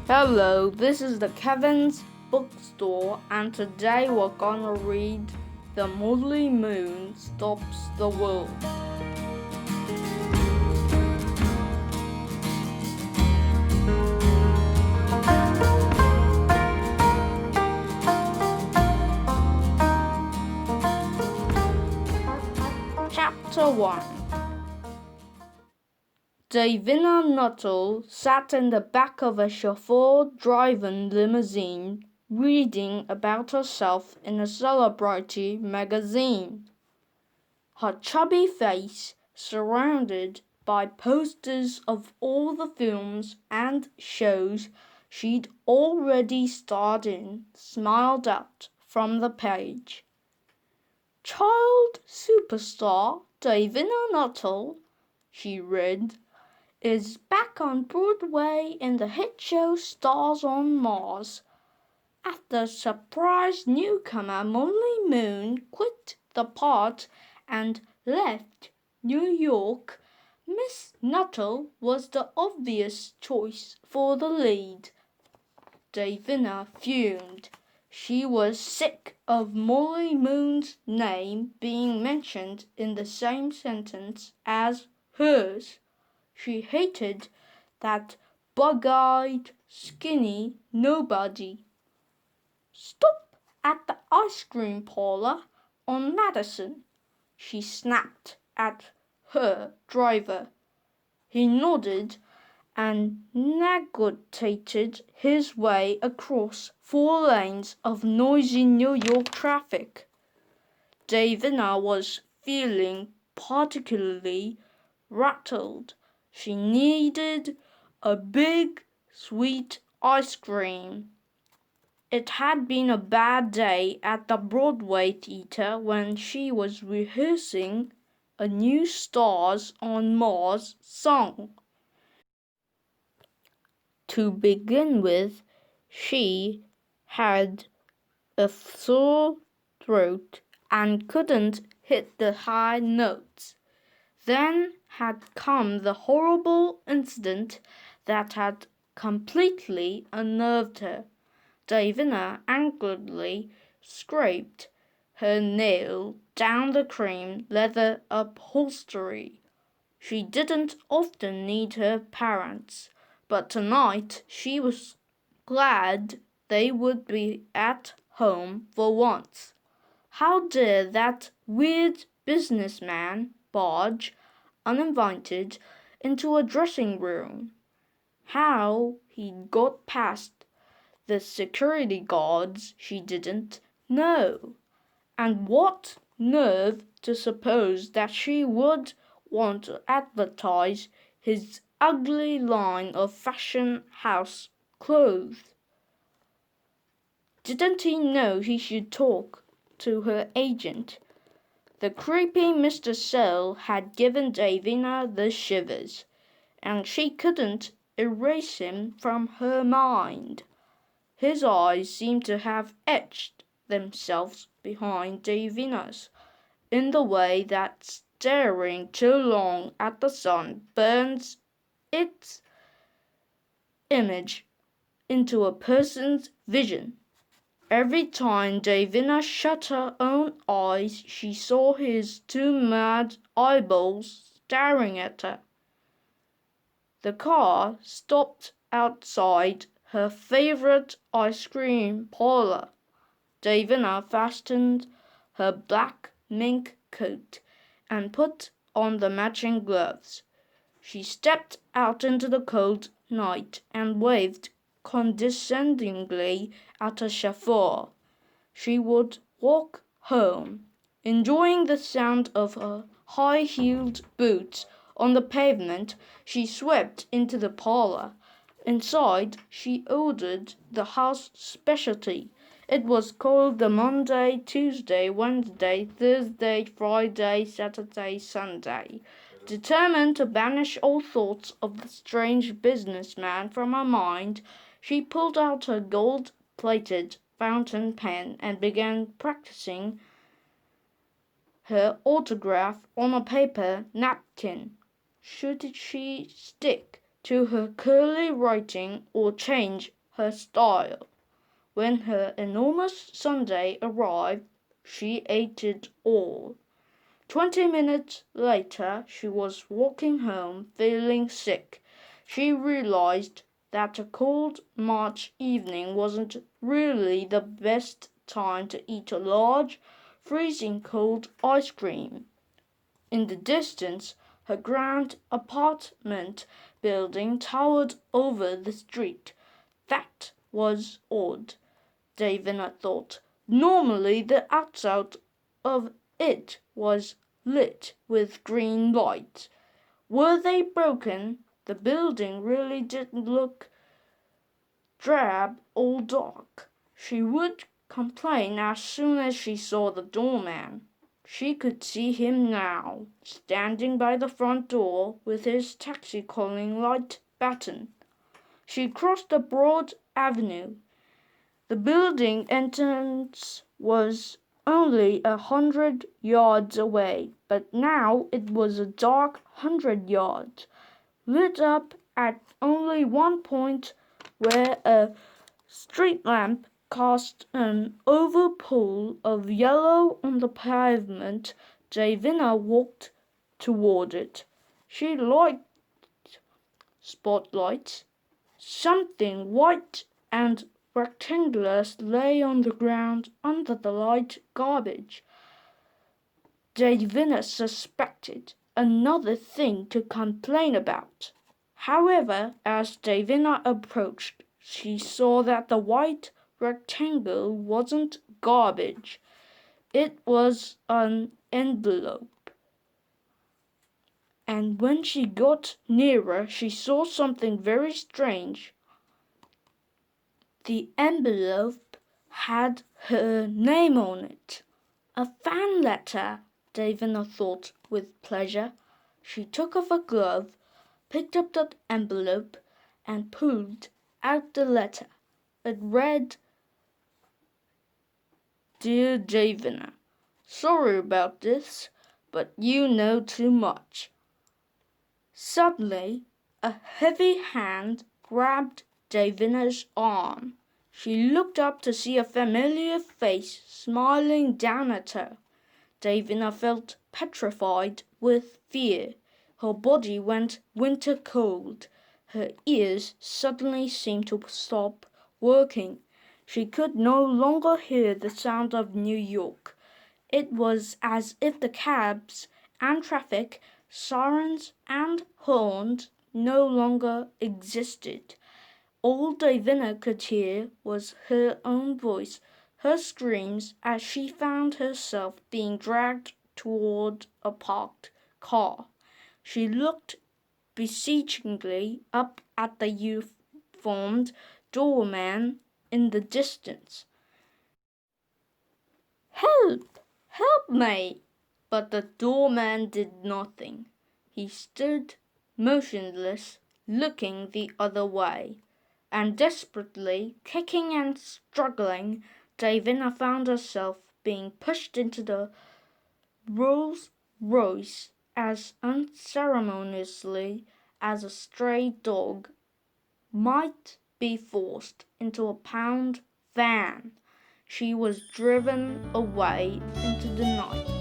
Hello, this is the Kevin's bookstore, and today we're gonna read The Moonly Moon Stops the World. Chapter 1. Davina Nuttall sat in the back of a chauffeur-driven limousine, reading about herself in a celebrity magazine. Her chubby face, surrounded by posters of all the films and shows she'd already starred in, smiled out from the page. "Child superstar Davina Nuttall," she read, "is back on Broadway in the hit show Stars on Mars. After surprise newcomer Moonly Moon quit the part and left New York, Miss Nuttall was the obvious choice for the lead." Davina fumed. She was sick of Moonly Moon's name being mentioned in the same sentence as hers. She hated that bug-eyed, skinny nobody. "Stop at the ice cream parlor on Madison," she snapped at her driver. He nodded and negotiated his way across 4 lanes of noisy New York traffic. Davina was feeling particularly rattled. She needed a big, sweet ice cream. It had been a bad day at the Broadway theater when she was rehearsing a new Stars on Mars song. To begin with, she had a sore throat and couldn't hit the high notes. Then had come the horrible incident that had completely unnerved her. Davina angrily scraped her nail down the cream leather upholstery. She didn't often need her parents, but tonight she was glad they would be at home for once. How dare that weird businessman barge uninvited into a dressing room? How he'd got past the security guards she didn't know. And what nerve to suppose that she would want to advertise his ugly line of fashion house clothes. Didn't he know he should talk to her agent? The creepy Mr. Searle had given Davina the shivers, and she couldn't erase him from her mind. His eyes seemed to have etched themselves behind Davina's, in the way that staring too long at the sun burns its image into a person's vision. Every time Davina shut her own eyes, she saw his 2 mad eyeballs staring at her. The car stopped outside her favorite ice cream parlor. Davina fastened her black mink coat and put on the matching gloves. She stepped out into the cold night and waved condescendingly at a chauffeur. She would walk home, enjoying the sound of her high-heeled boots on the pavement. She swept into the parlor. Inside, she ordered the house specialty. It was called the Monday, Tuesday, Wednesday, Thursday, Friday, Saturday, Sunday. Determined to banish all thoughts of the strange businessman from her mind, she pulled out her gold-plated fountain pen and began practicing her autograph on a paper napkin. Should she stick to her curly writing or change her style. When her enormous sundae arrived, she ate it all. 20 minutes later, she was walking home, feeling sick. She realized that a cold March evening wasn't really the best time to eat a large, freezing cold ice cream. In the distance, her grand apartment building towered over the street. That was odd, Davina thought. Normally the outside of it was lit with green lights. Were they broken? The building really didn't look drab or dark. She would complain as soon as she saw the doorman. She could see him now, standing by the front door with his taxi calling light button. She crossed a broad avenue. The building entrance was only 100 yards away, but now it was a dark 100 yards, lit up at only one point where a street lamp cast an oval pool of yellow on the pavement. Davina walked toward it. She liked spotlights. Something white and rectangular lay on the ground under the light garbage. Davina suspected another thing to complain about. However, as Davina approached, she saw that the white rectangle wasn't garbage. It was an envelope. And when she got nearer, she saw something very strange. The envelope had her name on it. A fan letter, Davina thought with pleasure. She took off a glove, picked up the envelope, and pulled out the letter. It read, "Dear Davina, sorry about this, but you know too much." Suddenly, a heavy hand grabbed Davina's arm. She looked up to see a familiar face smiling down at her. Davina felt petrified with fear. Her body went winter cold. Her ears suddenly seemed to stop working. She could no longer hear the sound of New York. It was as if the cabs and traffic, sirens and horns no longer existed. All Davina could hear was her own voice, her screams as she found herself being dragged toward a parked car. She looked beseechingly up at the uniformed doorman in the distance. "Help! Help me!" But the doorman did nothing. He stood motionless, looking the other way. And desperately kicking and struggling, Davina found herself being pushed into the Rolls Royce as unceremoniously as a stray dog might be forced into a pound van. She was driven away into the night.